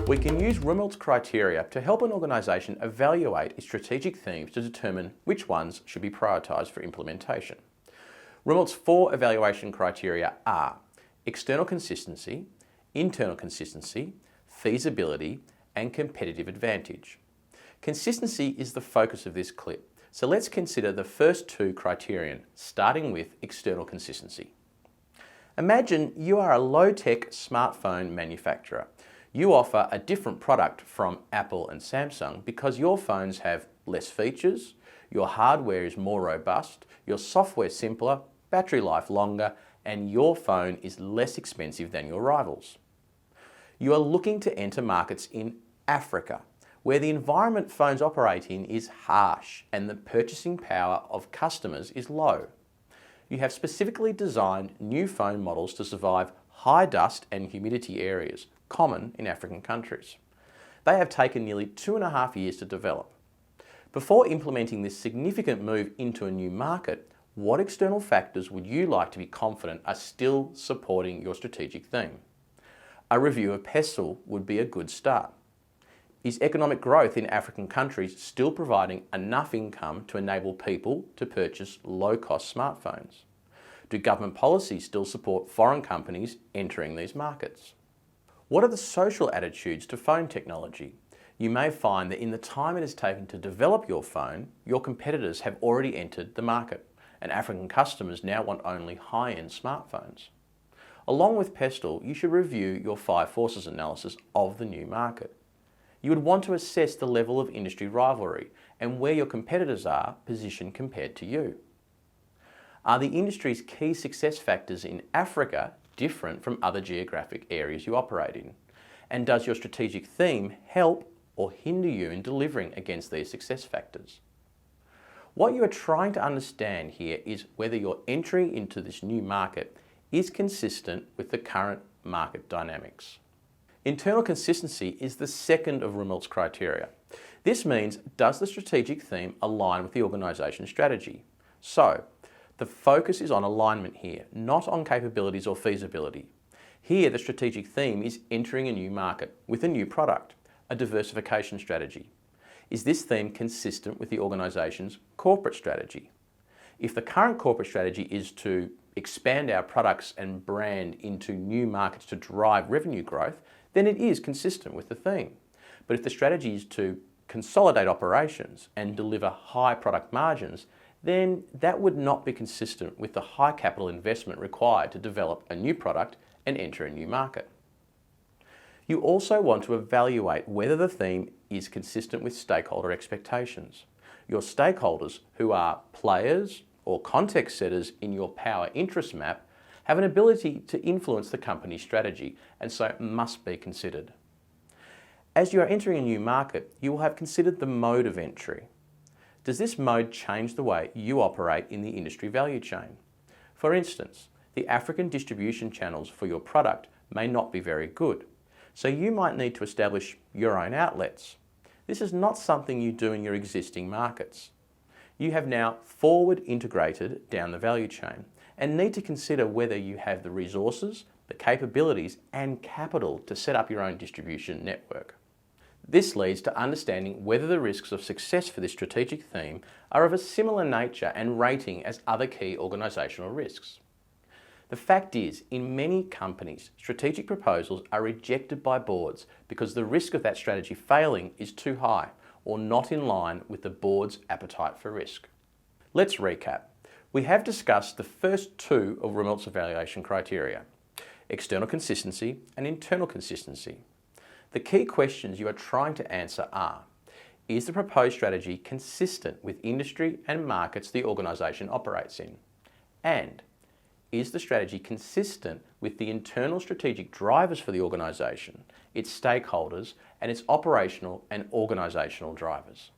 We can use Rumelt's criteria to help an organisation evaluate its strategic themes to determine which ones should be prioritised for implementation. Rumelt's 4 evaluation criteria are external consistency, internal consistency, feasibility, and competitive advantage. Consistency is the focus of this clip, so let's consider the first 2 criterion, starting with external consistency. Imagine you are a low-tech smartphone manufacturer. You offer a different product from Apple and Samsung because your phones have less features, your hardware is more robust, your software simpler, battery life longer, and your phone is less expensive than your rivals. You are looking to enter markets in Africa, where the environment phones operate in is harsh and the purchasing power of customers is low. You have specifically designed new phone models to survive high dust and humidity areas, common in African countries. They have taken nearly 2.5 years to develop. Before implementing this significant move into a new market, what external factors would you like to be confident are still supporting your strategic theme? A review of PESTLE would be a good start. Is economic growth in African countries still providing enough income to enable people to purchase low-cost smartphones? Do government policies still support foreign companies entering these markets? What are the social attitudes to phone technology? You may find that in the time it has taken to develop your phone, your competitors have already entered the market, and African customers now want only high-end smartphones. Along with PESTLE, you should review your 5 forces analysis of the new market. You would want to assess the level of industry rivalry and where your competitors are positioned compared to you. Are the industry's key success factors in Africa different from other geographic areas you operate in? And does your strategic theme help or hinder you in delivering against these success factors? What you are trying to understand here is whether your entry into this new market is consistent with the current market dynamics. Internal consistency is the second of Rumelt's criteria. This means, does the strategic theme align with the organisation's strategy? So, the focus is on alignment here, not on capabilities or feasibility. Here, the strategic theme is entering a new market with a new product, a diversification strategy. Is this theme consistent with the organisation's corporate strategy? If the current corporate strategy is to expand our products and brand into new markets to drive revenue growth, then it is consistent with the theme. But if the strategy is to consolidate operations and deliver high product margins, then that would not be consistent with the high capital investment required to develop a new product and enter a new market. You also want to evaluate whether the theme is consistent with stakeholder expectations. Your stakeholders, who are players or context setters in your power interest map, have an ability to influence the company's strategy and so must be considered. As you are entering a new market, you will have considered the mode of entry. Does this mode change the way you operate in the industry value chain? For instance, the African distribution channels for your product may not be very good, so you might need to establish your own outlets. This is not something you do in your existing markets. You have now forward integrated down the value chain and need to consider whether you have the resources, the capabilities and capital to set up your own distribution network. This leads to understanding whether the risks of success for this strategic theme are of a similar nature and rating as other key organisational risks. The fact is, in many companies, strategic proposals are rejected by boards because the risk of that strategy failing is too high or not in line with the board's appetite for risk. Let's recap. We have discussed the first 2 of Rumelt's evaluation criteria, external consistency and internal consistency. The key questions you are trying to answer are, is the proposed strategy consistent with industry and markets the organisation operates in? And is the strategy consistent with the internal strategic drivers for the organisation, its stakeholders, and its operational and organisational drivers?